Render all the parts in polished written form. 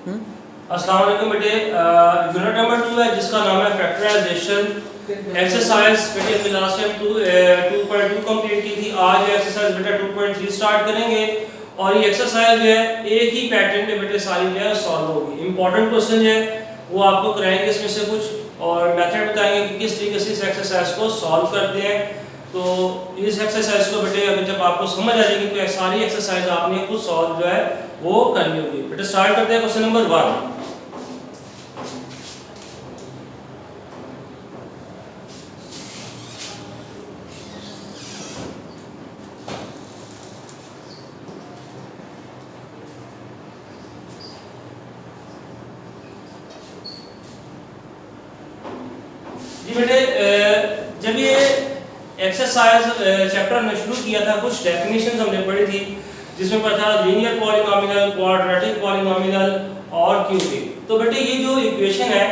अस्सलाम वालेकुम बेटे। यूनिट नंबर 2 है जिसका नाम है फैक्टराइजेशन एक्सरसाइज। बेटे हमने लास्ट टाइम 2.2 कंप्लीट की थी। आज एक्सरसाइज बेटा 2.3 स्टार्ट करेंगे और ये एक्सरसाइज जो है एक ही पैटर्न में बेटे सारी जो है सॉल्व होगी। इंपॉर्टेंट क्वेश्चन जो है वो आपको कराएंगे इसमें से कुछ और मेथड बताएंगे कि किस तरीके से इस एक्सरसाइज को सॉल्व करते हैं। तो इस एक्सरसाइज को बेटे अभी जब आपको समझ आ जाएगी तो सारी एक्सरसाइज आपने खुद सॉल्व जो है वो करनी होगी। बेटे स्टार्ट करते हैं क्वेश्चन नंबर 1। जी बेटे, जब ये एक्सरसाइज चैप्टर में शुरू किया था कुछ डेफिनेशंस हमने पढ़ी थी जिसमें पढ़ा था लीनियर पॉलिनोमियल, क्वाड्रेटिक पॉलिनोमियल और क्यूबिक। तो बेटे ये जो इक्वेशन है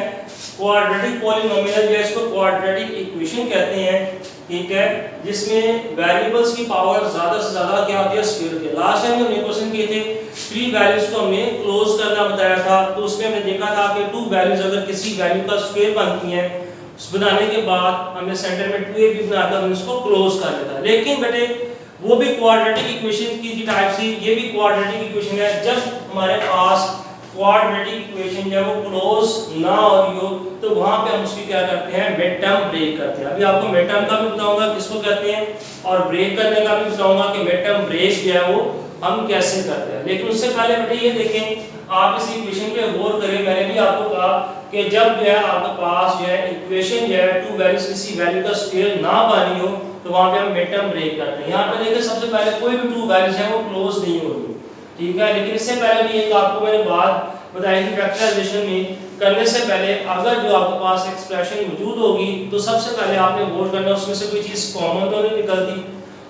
क्वाड्रेटिक पॉलिनोमियल या इसको क्वाड्रेटिक इक्वेशन कहते हैं, ठीक है, जिसमें वेरिएबल्स की पावर ज्यादा से ज्यादा क्या होती है स्क्वायर के। लास्ट टाइम हमने क्वेश्चन किए थे 3 वैल्यूज को हमने क्लोज करना बताया था। तो उसमें हमने देखा था कि 2 वैल्यूज अगर किसी वैल्यू का स्क्वायर बनती हैं उस बनाने के बाद हमने सेंटर में 2a भी बनाकर हम इसको क्लोज कर लेता। लेकिन बेटे वो भी क्वाड्रेटिक इक्वेशन की टाइप से ये भी क्वाड्रेटिक इक्वेशन है। जब हमारे पास क्वाड्रेटिक इक्वेशन जब वो क्लोज ना हो रही हो तो वहां पे हम उसकी क्या करते हैं मिड टर्म ब्रेक करते हैं। अभी आपको मिड टर्म का भी बताऊंगा किसको कहते हैं और ब्रेक करने का भी बताऊंगा कि मिड टर्म ब्रेक जो है वो हम कैसे करते हैं। लेकिन उससे पहले बेटे ये देखें, आप इस इक्वेशन पे गौर करें। मैंने भी आपको कहा कि जब जो है आपके पास जो है इक्वेशन जो है 2 वैल्यूज किसी वैल्यू का स्क्वायर ना बनी हो तो वहां पे हम मिड टर्म ब्रेक करते हैं। यहां पे देखिए सबसे पहले कोई भी 2 वैल्यूज है वो क्लोज नहीं होगी, ठीक है। लेकिन इससे पहले भी एक आपको मैंने बात बताई थी फैक्टराइजेशन में करने से पहले अगर जो आपके पास एक्सप्रेशन मौजूद होगी तो सबसे पहले आपने गौर करना उसमें से कोई चीज कॉमन तो नहीं निकलती।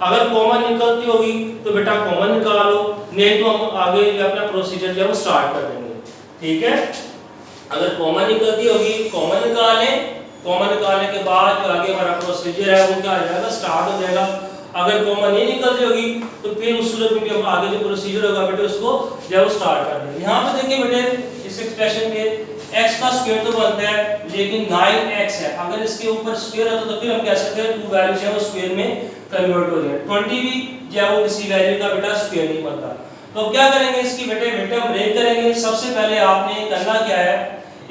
अगर कॉमन निकलती होगी तो बेटा कॉमन निकालो, नहीं तो हम आगे अपना प्रोसीजर जो है वो स्टार्ट कर देंगे, ठीक है। अगर कॉमन निकलती होगी कॉमन निकालें, कॉमन निकालने के बाद जो आगे हमारा प्रोसीजर है वो क्या हो जाएगा स्टार्ट हो जाएगा। अगर कॉमन नहीं निकलती होगी तो फिर उस सूरत में भी हम आगे जो प्रोसीजर होगा बेटे उसको जो है वो स्टार्ट कर देंगे। यहाँ पे देखिए बेटे इस एक्सप्रेशन में x का स्क्वायर तो बनता है लेकिन 9x है। अगर इसके ऊपर स्क्वायर होता तो फिर हम कह सकते हैं 2 वैल्यूज है वो स्क्वायर में कन्वर्ट हो जाए। 20 भी जो है वो किसी वैल्यू का बेटा स्क्वायर नहीं बनता। तो क्या करेंगे इसकी बेटे मिड टर्म ब्रेक करेंगे। सबसे पहले आपने करना क्या है,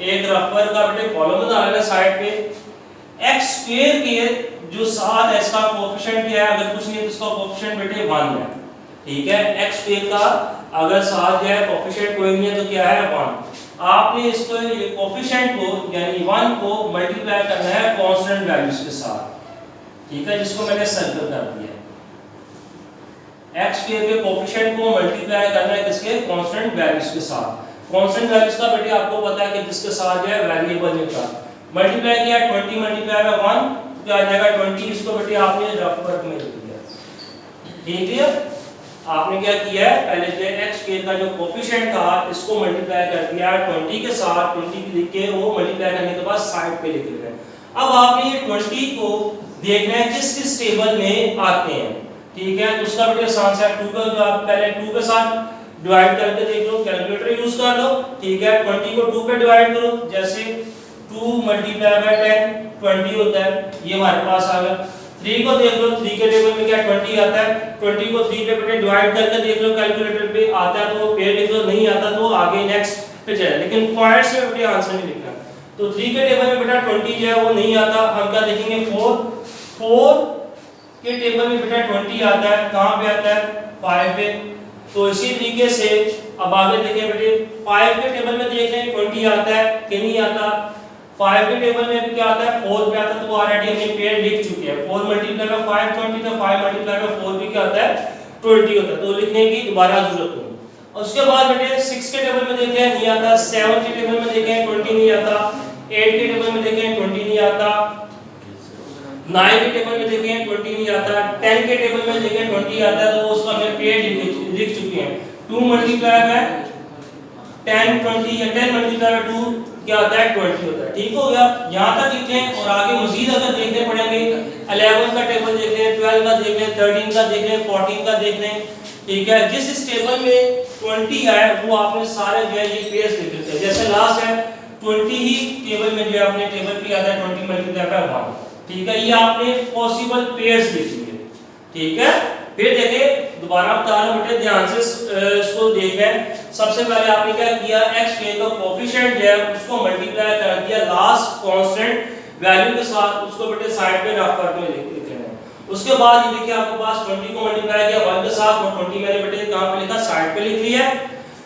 एक रफर का बेटे कॉलम बना लेना साइड पे। x स्क्वायर के जो साथ है इसका कोएफिशिएंट क्या है, अगर कुछ नहीं है तो इसका कोएफिशिएंट बेटे 1 है, ठीक है। x स्क्वायर का अगर साथ जो है कोएफिशिएंट कोई नहीं है तो क्या है 1। आपने इसको ये कोएफिशिएंट को यानी 1 को मल्टीप्लाई करना है कांस्टेंट वैल्यूज के साथ, ठीक है, जिसको मैंने सर्कल कर दिया। x स्क्वायर के कोएफिशिएंट को मल्टीप्लाई करना है किसके कांस्टेंट वैल्यूज के साथ। कांस्टेंट वैल्यूज का बेटे आपको पता है कि जिसके साथ जो है वेरिएबल होता है। मल्टीप्लाई किया 20 मल्टीप्लाई बाय 1 क्या आ जाएगा 20। इसको बेटे आपने रफ वर्क में लिख दिया, ठीक है। आपने क्या किया है पहले जो x स्क्वायर का जो कोएफिशिएंट था इसको मल्टीप्लाई कर दिया 20 के साथ। 20 लिख के वो मल्टीप्लाई करने के बाद साइड पे लिख दिया। अब आपने ये 20 को देखना है किस किस टेबल में आते हैं, ठीक है। तो उसका बेटे आसान सा 2 का जो आप पहले 2 के साथ डिवाइड करके देख लो, कैलकुलेटर यूज कर लो, ठीक है। 20 को 2 पे डिवाइड करो, जैसे 2 मल्टीप्लाई बाय 10 20 होता है, ये हमारे पास आ गया। 3 को देख लो, 3 के टेबल में क्या 20 आता है। 20 को 3 पे बेटे डिवाइड करके देख लो, कैलकुलेटर पे आता है तो पेड़ लिख लो, नहीं आता तो आगे नेक्स्ट पे चले। लेकिन पॉइंट्स में बेटे आंसर नहीं लिखना। तो 3 के टेबल में बेटा 20 जो है वो नहीं आता, हम क्या देखेंगे 4 के टेबल में बेटा 20 आता है, कहां पे आता है 5 पे। तो इसी तरीके से अब आगे देखें बेटे 5 के टेबल में देख लें 20 आता है कि नहीं आता। 5 के टेबल में भी क्या आता है 4 पे आता है, तो ऑलरेडी हमने पेड़ लिख चुके हैं। 4 मल्टीप्लाई बाय 5 20, तो 5 मल्टीप्लाई बाय 4 भी क्या आता है 20 होता है, तो लिखने की दोबारा जरूरत नहीं। और उसके बाद बेटे 6 के टेबल में देखें नहीं आता, 7 के टेबल में देखें 20 नहीं आता, 8 के टेबल में देखें 20 नहीं आता, 9 के टेबल में देखें 20 नहीं आता, 10 के टेबल में देखें 20 आता है, तो उसको हमने पेड़ लिख चुके हैं। 2 मल्टीप्लाई बाय 10 20 या 10 मल्टीप्लाई बाय 2 क्या होता है 20 होता है, ठीक हो गया। यहां तक लिखें और आगे मजीद अगर देखने पड़ेंगे 11 का टेबल देख लें, 12 का देख लें, 13 का देख लें, 14 का देख लें, ठीक है, जिस टेबल में 20 है वो आपने सारे जो है ये पेयर्स लिख लेते हैं। जैसे लास्ट है 20 ही टेबल में जो है अपने टेबल पे आता है 20 मल्टीप्लाई बाय 1, ठीक है, ये आपने पॉसिबल पेयर्स लिख लिए, ठीक है। फिर देखिए दोबारा बता रहा हूं बेटे, ध्यान से इसको देखें। सबसे पहले आपने क्या किया, x के का कोएफिशिएंट जो है उसको मल्टीप्लाई कर दिया लास्ट कांस्टेंट वैल्यू के साथ, उसको बेटे साइड पे रफ करके लिख रहे हैं। उसके बाद ये देखिए आपके पास 20 को मल्टीप्लाई किया 1 के साथ, और 20 मैंने बेटे कहां पे लिखा, साइड पे लिख लिया।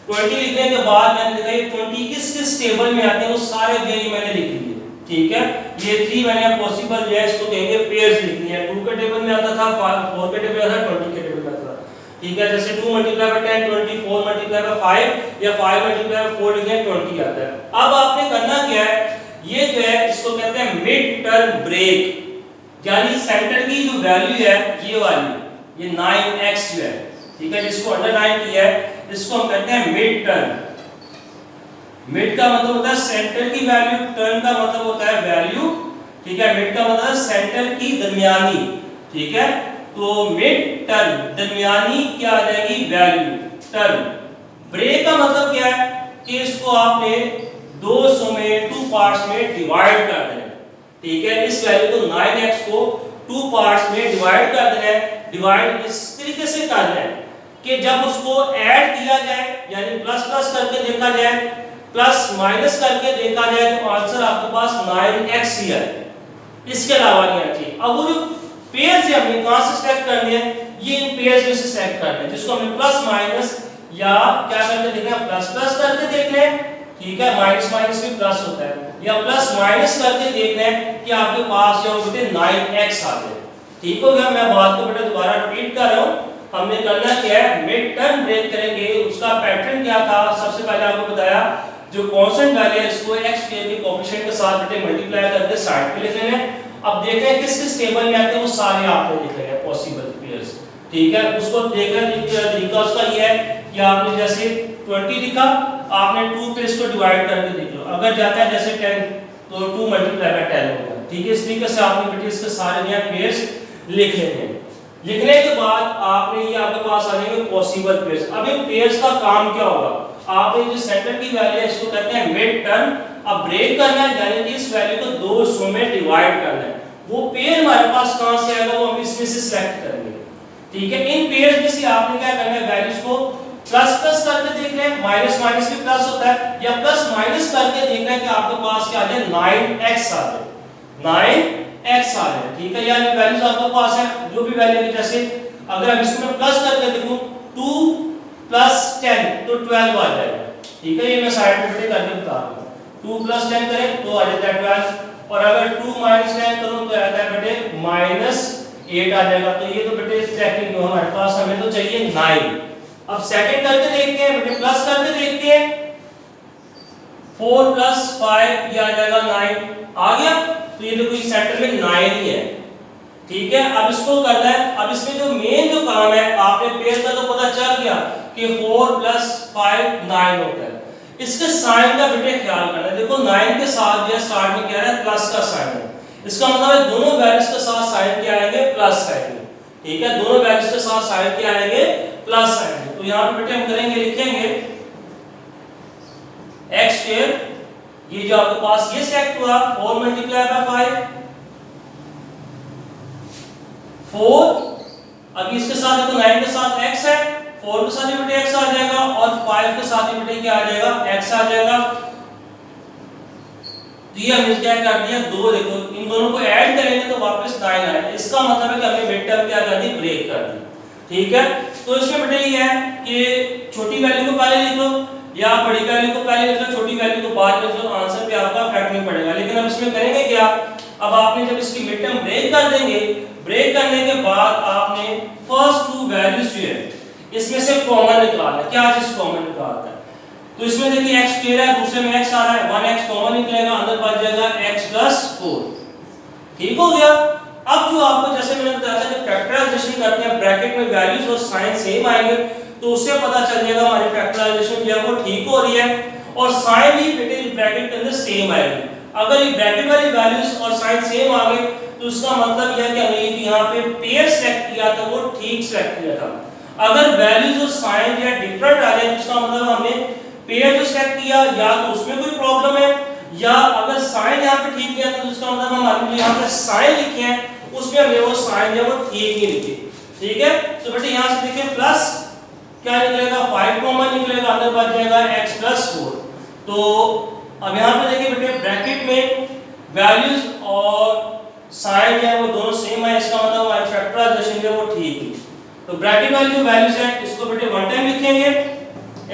20 लिखने के बाद मैंने देखा ये 20 किस किस टेबल में आते हैं वो सारे जो है मैंने लिख लिए, ठीक है। ये 3 मैंने पॉसिबल जो है इसको कहेंगे पेयर्स लिखनी है। 2 के टेबल में आता था, 4 के टेबल में आता था, 20 के टेबल में आता था, ठीक है। जैसे 2 मल्टीप्लाई बाय 10 20, 4 मल्टीप्लाई बाय 5 या 5 मल्टीप्लाई बाय 4 लिखें 20 आता है। अब आपने करना क्या है, ये जो है इसको कहते हैं मिड टर्म ब्रेक, यानी सेंटर की जो वैल्यू है ये वाली, ये 9x जो है, ठीक है, जिसको अंडरलाइन किया है, इसको हम कहते हैं मिड टर्म। मिड का मतलब होता है सेंटर की वैल्यू, टर्म का मतलब होता है वैल्यू, ठीक है। मिड का मतलब सेंटर की दरमियानी, ठीक है। तो मिड टर्म दरमियानी क्या आ जाएगी, वैल्यू टर्म। ब्रेक का मतलब क्या है कि इसको आपने 200 में 2 पार्ट्स में डिवाइड कर देना है, ठीक है। इस वैल्यू को 9x को 2 पार्ट्स में डिवाइड कर देना है। डिवाइड इस तरीके से करना है कि जब उसको ऐड किया जाए, यानी प्लस प्लस करके देखा जाए, प्लस माइनस करके देखा जाए, तो आंसर आपके पास 9x ही है, इसके अलावा नहीं आना चाहिए। अब वो जो पेयर्स है हमने कहां से सिलेक्ट करनी है, ये इन पेयर्स में से सिलेक्ट करना है, जिसको हमने प्लस माइनस या क्या करके देखना है, प्लस प्लस करके देखना है, ठीक है। माइनस माइनस भी प्लस होता है, या प्लस माइनस करके देखना है कि आपके पास जो बेटे 9x आ जाए, ठीक हो गया। मैं बात को बेटा दोबारा रिपीट कर रहा हूं। हमने करना क्या है, मिड टर्म ब्रेक करेंगे। उसका पैटर्न क्या था, सबसे पहले आपको बताया जो कांस्टेंट वैल्यू है इसको x के कोएफिशिएंट के साथ बेटे मल्टीप्लाई करके साइड पे लिख लेना है। अब देखते हैं किस किस टेबल में आते हैं वो सारे आपने लिख लेंगे पॉसिबल पेयर्स, ठीक है। उसको देखने का तरीका उसका ये है कि आपने जैसे 20 लिखा, आपने 2 पे इसको डिवाइड करके देख लो, अगर जाता है जैसे 10 तो 2 मल्टीप्लाई बाय 10 होगा, ठीक है। इस तरीके से आपने बेटे इसके सारे नया पेयर्स लिख लेने हैं। लिखने के बाद आपने ये आपके पास आ जाएंगे पॉसिबल पेयर्स। अब इन पेयर्स का काम क्या होगा, आपने जो सेंटर की वैल्यू है इसको कहते हैं मिड टर्म। अब ब्रेक करना है, यानी कि इस वैल्यू को 200 में डिवाइड करना है। वो पेयर हमारे पास कहां से आएगा, वो हम इसमें से सिलेक्ट करेंगे, ठीक है। इन पेयर्स में से आपने क्या करना है, वैल्यूज को प्लस प्लस करके देखना है, माइनस माइनस भी प्लस होता है, या प्लस माइनस करके देखना है कि आपके पास क्या आ जाए, 9x आ जाए, 9x आ जाए, ठीक है। यानी वैल्यूज आपके पास है जो भी वैल्यू है, जैसे अगर हम इसको मैं प्लस करके देखूं 2 + 10 तो 12 आ जाएगा, ठीक है। ये मैं साइड में बेटे करके बता रहा हूं। 2 + 10 करें तो आ जाता है 12, और अगर 2 - 10 करूं तो आता है बेटे -8 आ जाएगा। तो ये तो बेटे स्टैकिंग जो हमारे पास, हमें तो चाहिए 9। अब सेकंड करके देखते हैं बेटे, प्लस करके देखते हैं, 4 + 5 ये आ जाएगा 9 आ गया। तो ये देखो इस सेंटर में 9 ही है, ठीक है। अब इसको करना है, अब इसमें जो मेन जो काम है, आपने पेयर का तो पता चल गया कि 4 + 5 9 होता है। इसके साइन का बेटे ख्याल करना है। देखो 9 के साथ जो स्टार्ट में क्या है, प्लस का साइन है, इसका मतलब है दोनों वैल्यूज के साथ साइन क्या आएंगे, प्लस आएंगे, ठीक है। दोनों वैल्यूज के साथ साइन क्या आएंगे, प्लस आएंगे। तो यहां पे बेटे हम करेंगे, लिखेंगे x², ये जो आपके पास ये सेट हुआ 4 × 5 4। अब इसके साथ देखो 9 के साथ x है, 4 के साथ भी बेटे x आ जाएगा, और 5 के साथ भी बेटे क्या आ जाएगा, x आ जाएगा। तो ये हमने क्या कर दिया, दो देखो इन दोनों को ऐड करेंगे तो वापस 9 आएगा। इसका मतलब है कि हमने मिड टर्म क्या कर दी, ब्रेक कर दी, ठीक है। तो इसमें बेटे ये है कि छोटी वैल्यू को पहले लिख लो या बड़ी वैल्यू को पहले लिख लो, छोटी वैल्यू को बाद में लिख लो, आंसर पे आपका इफेक्ट नहीं पड़ेगा। लेकिन अब इसमें करेंगे क्या, अब आपने जब इसकी मिड टर्म ब्रेक कर देंगे, ब्रेक करने के बाद आपने फर्स्ट 2 वैल्यूज जो है इसमें से कॉमन निकालना है। क्या चीज कॉमन निकालना है, तो इसमें देखिए x² है, दूसरे में x आ रहा है, 1x कॉमन निकलेगा, अंदर बच जाएगा x + 4, ठीक हो गया। अब जो आपको जैसे मैंने बताया था, जब फैक्टराइजेशन करते हैं ब्रैकेट में वैल्यूज और साइन सेम आएंगे तो उससे पता चल जाएगा हमारी फैक्टराइजेशन जो है वो ठीक हो रही है, और साइन भी बेटे ब्रैकेट के अंदर सेम आएगी। अगर ये ब्रैकेट वाली वैल्यूज और साइन सेम आ गए तो उसका मतलब यह है कि हमने यहाँ पे पेयर सेलेक्ट किया था वो ठीक सेलेक्ट किया था। अगर वैल्यूज और साइन या डिफरेंट आ जाए तो इसका मतलब हमने पेयर जो सेलेक्ट किया या तो उसमें कोई प्रॉब्लम है, या अगर साइन यहाँ पे ठीक नहीं आता तो इसका मतलब हम जो यहाँ पे साइन लिखे हैं उसमें हमने वो साइन जो वो ठीक नहीं लिखे। ठीक है, तो बेटे यहाँ से देखिए प्लस क्या निकलेगा 5 कॉमन निकलेगा, अंदर बच जाएगा x + 4। तो अब यहाँ पे देखिए बेटे ब्रैकेट में वैल्यूज और साइन है वो दोनों सेम है, इसका मतलब हमारा फैक्टराइजेशन जो वो ठीक है। तो ब्रैकेट वाली जो वैल्यूज है इसको बेटे वन टाइम लिखेंगे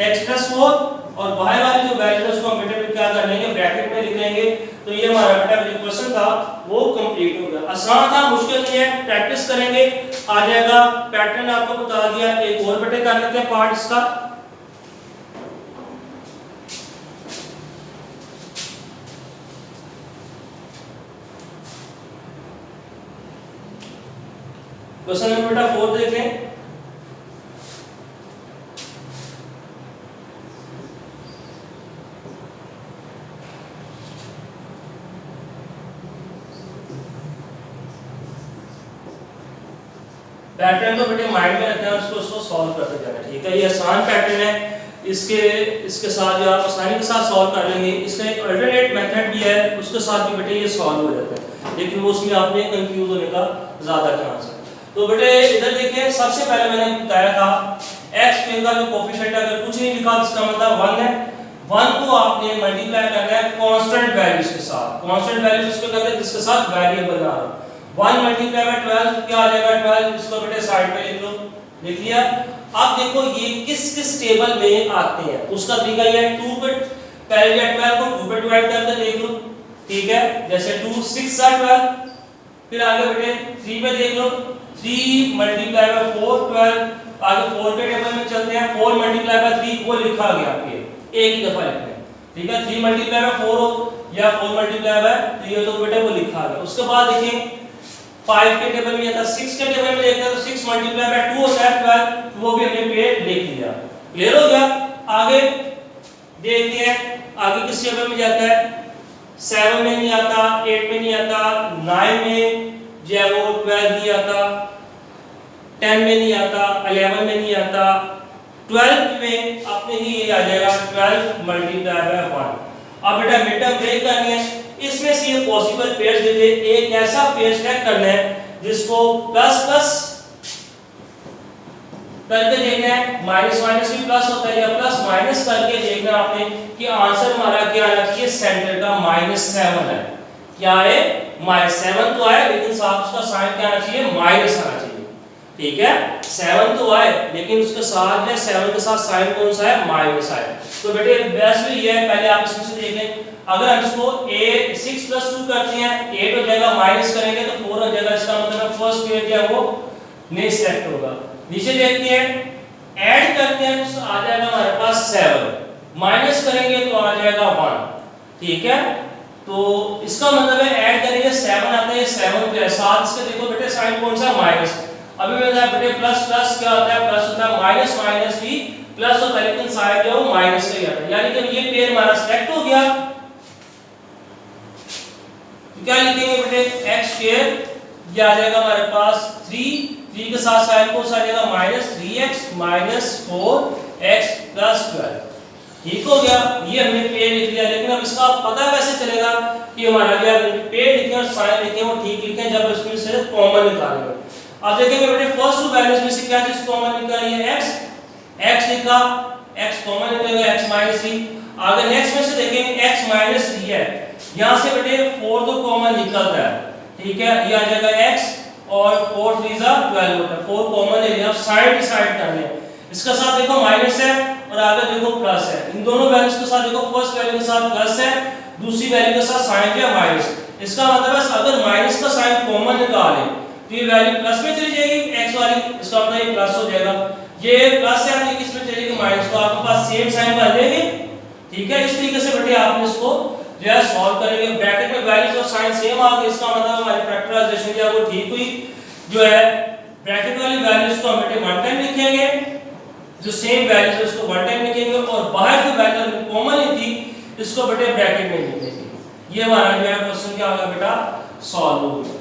x + 4, और बाहर वाली जो वैल्यू है उसको हम बेटे क्या कर लेंगे ब्रैकेट में लिख लेंगे। तो ये हमारा बेटा जो क्वेश्चन था वो कंप्लीट हो गया। आसान था, मुश्किल नहीं है, प्रैक्टिस करेंगे आ जाएगा। पैटर्न आपको बता दिया, एक और बेटे कर लेते हैं पार्ट इसका। क्वेश्चन नंबर बेटा 4 देख लें। पैटर्न को बेटे माइंड में रखना है, उसको सॉल्व करते जाना। ठीक है, ये आसान पैटर्न है, इसके साथ जो आप आसानी के साथ सॉल्व कर लेंगे। इसका एक अल्टरनेट मेथड भी है, उसके साथ भी बेटे ये सॉल्व हो जाता है, लेकिन वो उसमें आपने कंफ्यूज होने का ज़्यादा चांस है। तो बेटे इधर देखिए, सबसे पहले मैंने बताया था x का जो कोफिशिएंट अगर कुछ नहीं लिखा इसका मतलब 1 है। 1 को आपने मल्टीप्लाई करना है कांस्टेंट वैल्यूज के साथ। कांस्टेंट वैल्यूज उसको कहते हैं जिसके साथ वेरिएबल ना हो। 1 × 12 क्या आ जाएगा 12, इसको बेटे साइड पे लिख लो, लिख लिया। अब देखो ये किस किस टेबल में आते हैं, उसका तरीका ये है 2 पे पहले 12 को 2 पे डिवाइड करके देख लो। ठीक है, जैसे 2 6 12, फिर आगे बेटे 3 पे देख लो, 3 × 4 12। आगे 4 के टेबल में चलते हैं, 4 × 3 वो लिखा गया आपके एक ही दफा लिखना है। ठीक है, 3 × 4 हो या 4 × 3 तो बेटे वो लिखा गया। उसके बाद देखिए 5 के टेबल में आता, 6 के टेबल में देखते हैं तो 6 × 2 होता है 12, तो वो भी हमने पे लिख लिया। क्लियर हो गया। आगे देखते हैं आगे किस टेबल में जाता है। 7 में नहीं आता, 8 में नहीं आता, 9 में जो है वो 12 नहीं आता, 10 में नहीं आता, 11 में नहीं आता, 12 में अपने ही ये आ जाएगा 12 × 1। अब बेटा मिड टर्म ब्रेक करनी है, इसमें से ये पॉसिबल पेयर्स देते एक ऐसा पेयर सेलेक्ट करना है जिसको प्लस प्लस करके देखना है, माइनस माइनस भी प्लस होता है, या प्लस माइनस करके देखना आपने कि आंसर हमारा क्या आना चाहिए। सेंटर का -7 है, क्या है -7 तो आए, लेकिन साथ उसका साइन क्या आना चाहिए माइनस आना चाहिए। ठीक है, 7 तो आए लेकिन उसके साथ जो 7 के साथ साइन कौन सा है माइनस आए। तो बेटे बेस्ट ये है, पहले आप इसमें से देख लें। अगर हम इसको 6 + 2 करते हैं 8 हो जाएगा, माइनस करेंगे तो 4 हो जाएगा, इसका मतलब फर्स्ट पेयर जो है वो नहीं सेलेक्ट होगा। नीचे देखते हैं ऐड करते हैं तो आ जाएगा हमारे पास 7, माइनस करेंगे तो आ जाएगा 1। ठीक है, तो इसका मतलब है ऐड करेंगे 7 आता है, 7 पे साथ इसके देखो बेटे साइन कौन सा माइनस। अभी मैं बताया बेटे प्लस प्लस क्या होता है, प्लस होता है, माइनस माइनस भी प्लस होता है, लेकिन साइन जो है माइनस का ही आता है। यानी कि ये पेयर हमारा सेलेक्ट हो गया। क्या लिखेंगे बेटे x पेयर, ये आ जाएगा हमारे पास 3 के साथ साइन कौन सा आ जाएगा -3x -4x + 12। ठीक हो गया, ये हमने पेयर लिख लिया। लेकिन अब इसका पता कैसे चलेगा कि हमारा जो पेयर लिखे और साइन लिखे वो ठीक लिखे जब इसमें से कॉमन निकालेंगे। अब देखेंगे बेटे फर्स्ट टू वैल्यूज में से क्या चीज कॉमन निकाली है, x लिखा, x कॉमन निकलेगा x -3। आगे नेक्स्ट में से देखेंगे x -3 है, यहां से बेटे 4 तो कॉमन निकलता है। ठीक है, ये आ जाएगा x और 4 3 12 होता है, 4 कॉमन ले लिया। अब साइन डिसाइड कर लें, इसका साथ देखो माइनस है और आगे देखो प्लस है। इन दोनों वैल्यूज के साथ देखो फर्स्ट वैल्यू के साथ प्लस है, दूसरी वैल्यू के साथ साइन क्या माइनस। इसका मतलब है अगर माइनस का साइन कॉमन निकालें तो ये वैल्यू प्लस में चली जाएगी x वाली, इसका मतलब ये प्लस हो जाएगा। ये प्लस है आपने किस में चलेगी माइनस, तो आपके पास सेम साइन बन जाएंगे। ठीक है, इस तरीके से बेटे आपने इसको जो है सॉल्व करेंगे। ब्रैकेट में वैल्यूज और साइन सेम आ गए, इसका मतलब हमारी फैक्टराइजेशन जो है वो ठीक हुई। जो है ब्रैकेट वाली वैल्यूज को हम बेटे वन टाइम लिखेंगे, जो सेम वैल्यूज है उसको वन टाइम लिखेंगे, और बाहर की वैल्यू हमने कॉमन ली थी इसको बेटे ब्रैकेट में लिखेंगे। ये हमारा जो है क्वेश्चन क्या होगा बेटा सॉल्व होगा।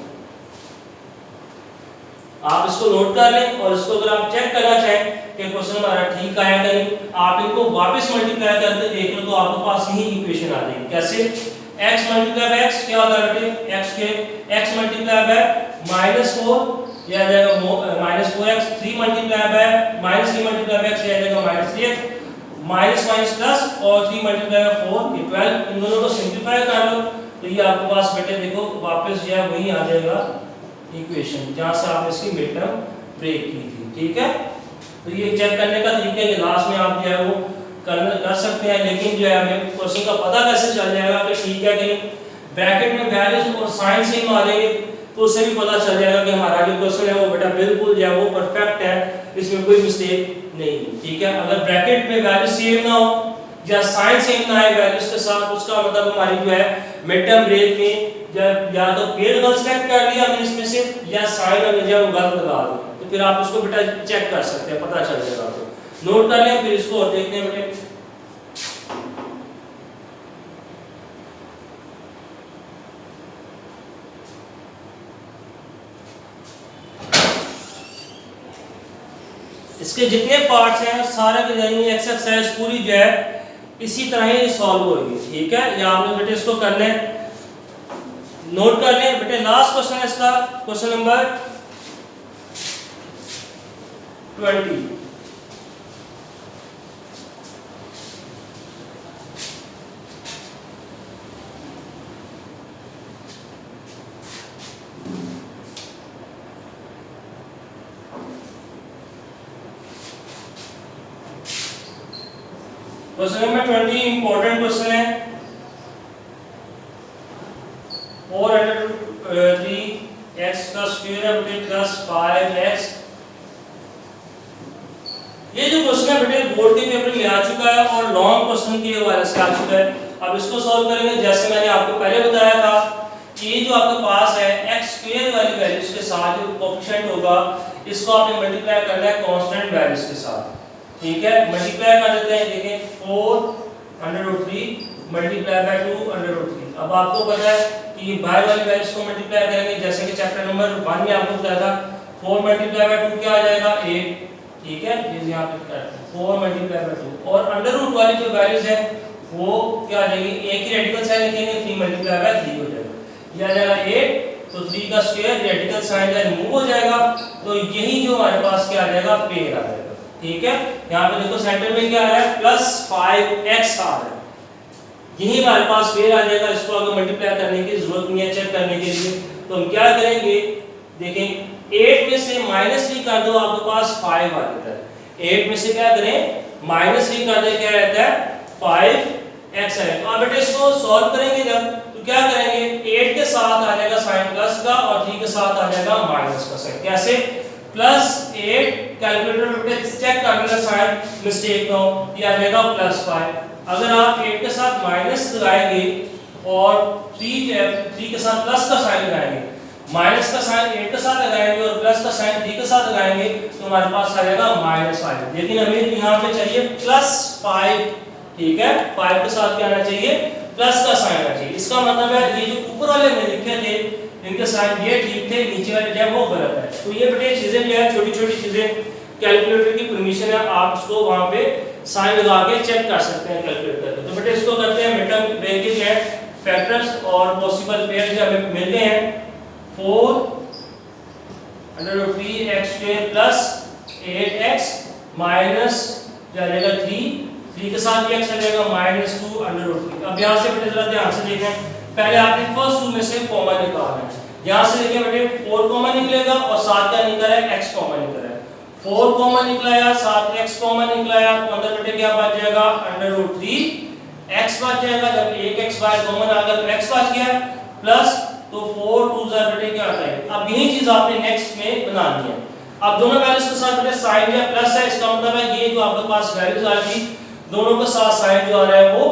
आप इसको नोट कर लें और इसको अगर आप चेक करना चाहें कि क्वेश्चन हमारा ठीक आया कि नहीं, आप इनको वापस मल्टीप्लाई करके देख लो तो आपके पास यही इक्वेशन आ जाएगी। कैसे? x मल्टीप्लाई बाय x क्या होता है बेटे? x के x मल्टीप्लाई बाय -4 ये आ जाएगा -4x, 3 multiply by -3 multiply by x ये आ जाएगा -3x, माइनस माइनस प्लस और 3 मल्टीप्लाई बाय 4 ये 12। इन दोनों को सिंपलीफाई कर लो तो ये आपके पास बेटे देखो वापस जो है वही आ जाएगा इक्वेशन जहां से आपने इसकी मिड टर्म ब्रेक की थी। ठीक है, तो ये चेक करने का तरीका है कि लास्ट में आप जो है वो कर सकते हैं, लेकिन जो है हमें क्वेश्चन का पता कैसे चल जाएगा कि ठीक है कि नहीं। ब्रैकेट में वैल्यूज और साइन सेम आ जाएंगे तो उससे भी पता चल जाएगा कि हमारा जो क्वेश्चन है वो बेटा बिल्कुल जो है वो परफेक्ट है, इसमें कोई मिस्टेक नहीं। ठीक है, अगर ब्रैकेट में वैल्यू सेम ना हो या साइन सेम ना आए वैल्यूज के साथ, उसका मतलब हमारी जो है मिड टर्म ब्रेक में या तो पेड़ गलत सेलेक्ट कर लिया हमने इसमें से या साइन हमने जो गलत लगा दिया, तो फिर आप उसको बेटा चेक कर सकते हैं, पता चल जाएगा। तो नोट कर लें, फिर इसको और देखते हैं बेटे। इसके जितने पार्ट्स हैं सारे के जाएंगे एक्सरसाइज पूरी जो है इसी तरह ही सॉल्व होगी। ठीक है, या आपने बेटे इसको कर लें, नोट कर लें बेटे। लास्ट क्वेश्चन है इसका, question number 20। Question number 20 important question है। 4√3x का स्क्वायर है बेटे प्लस 5x। ये जो क्वेश्चन है बेटे बोर्ड के पेपर में आ चुका है और लॉन्ग क्वेश्चन के हवाले से आ चुका है। अब इसको सॉल्व करेंगे जैसे मैंने आपको पहले बताया था कि ये जो आपके पास है x स्क्वायर वाली वैल्यूज के साथ जो कोएफिशिएंट होगा इसको आपने मल्टीप्लाई करना है कांस्टेंट वैल्यूज के साथ। ठीक है, मल्टीप्लाई कर देते हैं। देखें 4√3 मल्टीप्लाई बाय 2√3। अब आपको पता है कि बाहर वाली वैल्यूज को मल्टीप्लाई करेंगे जैसे कि चैप्टर नंबर 1 में आपको बताया था 4 मल्टीप्लाई बाय 2 क्या आ जाएगा 8। ठीक है, ये यहां पे करते हैं 4 मल्टीप्लाई बाय 2 और अंडर रूट वाली जो वैल्यूज है वो क्या आ जाएगी, एक ही रेडिकल साइन लिखेंगे 3 मल्टीप्लाई बाय 3 हो जाएगा, ये आ जाएगा 8। तो 3 का स्क्वायर रेडिकल साइन रिमूव हो जाएगा तो यही जो हमारे पास क्या आ जाएगा पेड़ आ जाएगा। ठीक है, यहाँ पे देखो सेंटर में क्या आ रहा है प्लस 5x आ रहा है, यही हमारे पास पेड़ आ जाएगा। इसको अगर मल्टीप्लाई करने की जरूरत नहीं है चेक करने के लिए, तो हम क्या करेंगे, देखें 8 में से -3 कर दो आपके पास 5 आ जाता है। 8 में से क्या करें -3 कर दे, क्या रहता है 5x है। तो अब बेटे इसको सॉल्व करेंगे जब तो क्या करेंगे 8 के साथ आ जाएगा साइन प्लस का और 3 के साथ आ जाएगा माइनस का साइन। कैसे +8 कैलकुलेटर पे चेक करना साइन मिस्टेक ना हो, ये आ जाएगा +5। अगर आप 8 के साथ माइनस लगाएंगे और 3 के साथ प्लस का साइन लगाएंगे, माइनस का साइन 8 के साथ लगाएंगे और प्लस का साइन 3 के साथ लगाएंगे तो हमारे पास आ जाएगा -5। लेकिन हमें यहाँ पे चाहिए +5। ठीक है, 5 के साथ क्या आना चाहिए प्लस का साइन आना चाहिए। इसका मतलब है ये जो ऊपर वाले में लिखे थे इनके साइन ये ठीक थे, नीचे वाले जो वो गलत है। तो ये बेटे चीजें जो है छोटी छोटी चीजें कैलकुलेटर की परमिशन है, आप उसको वहां पे साइन लगा के चेक कर सकते हैं कैलकुलेटर पे। तो बेटे इसको करते हैं मिड टर्म ब्रेक के फैक्टर्स और पॉसिबल पेयर जो हमें मिल गए हैं 4√3x² प्लस 8x माइनस जाएगा 3 के साथ x आ जाएगा -2√3। अब यहाँ से बेटे जरा ध्यान से देखें, पहले आपने फर्स्ट टू में से कॉमन निकालना है। यहाँ से देखें बेटे 4 कॉमन निकलेगा और साथ क्या निकल रहा है x कॉमन निकल रहा है। 4 कॉमन निकलाया साथ x कॉमन निकलाया तो अंदर बेटे क्या बच जाएगा √3x बच जाएगा। जब एक x बाहर कॉमन आ गया तो x बच गया प्लस तो 4 2 बेटे क्या आता है। अब यही चीज आपने नेक्स्ट में बनानी है। अब दोनों वैल्यूज के साथ बेटे साइन या प्लस है, इसका मतलब है ये जो आपके पास वैल्यूज आ रही दोनों के साथ साइन जो आ रहा है वो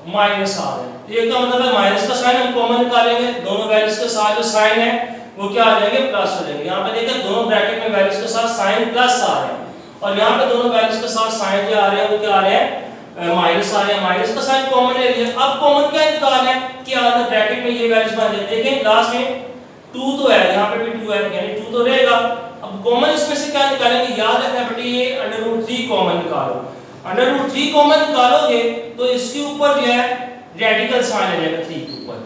माइनस आ रहा है। ये का मतलब है माइनस का साइन हम कॉमन निकालेंगे, दोनों वैल्यूज के साथ जो साइन है वो क्या आ जाएंगे प्लस हो जाएंगे। यहाँ पे देखिए दोनों ब्रैकेट में वैल्यूज के साथ साइन प्लस आ रहे हैं और यहाँ पे दोनों वैल्यूज के साथ साइन जो आ रहे हैं वो क्या आ रहे हैं माइनस आ रहे हैं। माइनस का साइन कॉमन ले लिया, अब कॉमन क्या निकालना है कि अंदर ब्रैकेट में ये वैल्यूज बन जाए। देखें लास्ट में 2 तो है, यहाँ पे भी 2 है यानी 2 तो रहेगा। अब अब कॉमन इसमें से क्या निकालेंगे, याद रखना बेटे ये √3 कॉमन निकालो। √3 कॉमन निकालोगे तो इसके ऊपर जो है रेडिकल साइन आ जाएगा 3 के ऊपर,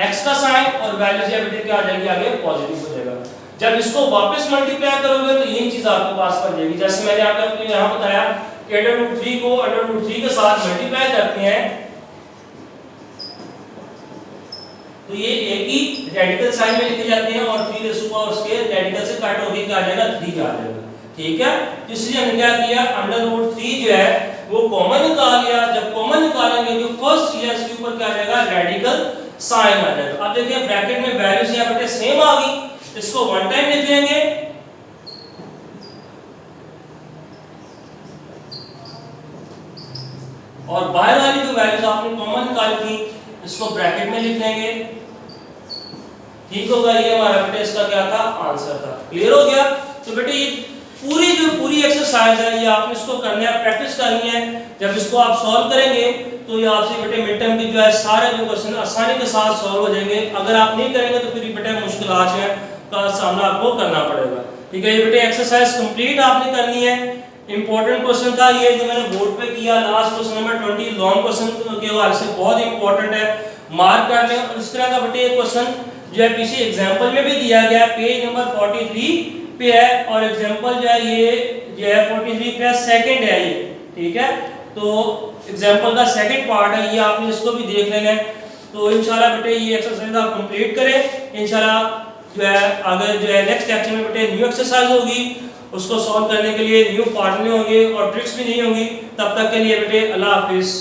x का साइन और वैल्यू जो बेटे क्या आ जाएगी आगे पॉजिटिव हो जाएगा। जब इसको वापस मल्टीप्लाई करोगे तो यही चीज आपके पास बन जाएगी। जैसे मैंने आपको यहां बताया कि √3 को √3 के साथ मल्टीप्लाई करते हैं तो ये एक ही रेडिकल साइन में लिखे जाते हैं और 3 उसके रेडिकल से कट होके क्या आ जाएगा 3 आ जाएगा। ठीक है, तो इसलिए हमने क्या किया √3 जो है वो कॉमन निकाल लिया। जब कॉमन निकालेंगे जो फर्स्ट है इसके ऊपर क्या आ जाएगा रेडिकल साइन आ जाएगा। अब देखिए ब्रैकेट में वैल्यूज यहां बेटे सेम आ गई, इसको वन टाइम लिख लेंगे और बाहर वाली जो वैल्यूज आपने कॉमन निकाली थी इसको ब्रैकेट में लिख लेंगे। ठीक होगा, ये हमारा बेटे इसका क्या था आंसर था। क्लियर हो गया? तो बेटे ये पूरी एक्सरसाइज है, ये आपने इसको करना है, प्रैक्टिस करनी है। जब इसको आप सॉल्व करेंगे तो ये आपसे बेटे मिड टर्म की जो है सारे जो क्वेश्चन आसानी के साथ सॉल्व हो जाएंगे। अगर आप नहीं करेंगे तो फिर बेटे मुश्किलात है का सामना आपको करना पड़ेगा। ठीक है, ये बेटे एक्सरसाइज कंप्लीट आपने करनी है। इंपॉर्टेंट क्वेश्चन था ये जो मैंने बोर्ड पे किया, last question number 20 long question के हवाले से बहुत इंपॉर्टेंट है, मार्क कर लें। और इस तरह का बेटे एक क्वेश्चन जो है पीछे एग्जांपल में भी दिया गया, पेज नंबर 43 पे है और एग्जांपल जो है ये जो है 43 पे सेकंड है ये। ठीक है, तो एग्जांपल का सेकंड पार्ट है ये, आपने इसको भी देख लेना है। तो इंशाल्लाह बेटे ये एक्सरसाइज आप कंप्लीट करें। इंशाल्लाह जो है आगे जो है नेक्स्ट लेक्चर में बेटे न्यू एक्सरसाइज होगी, उसको सॉल्व करने के लिए न्यू फॉर्मूले होंगे और ट्रिक्स भी नहीं होंगी। तब तक के लिए बेटे अल्लाह हाफिज़।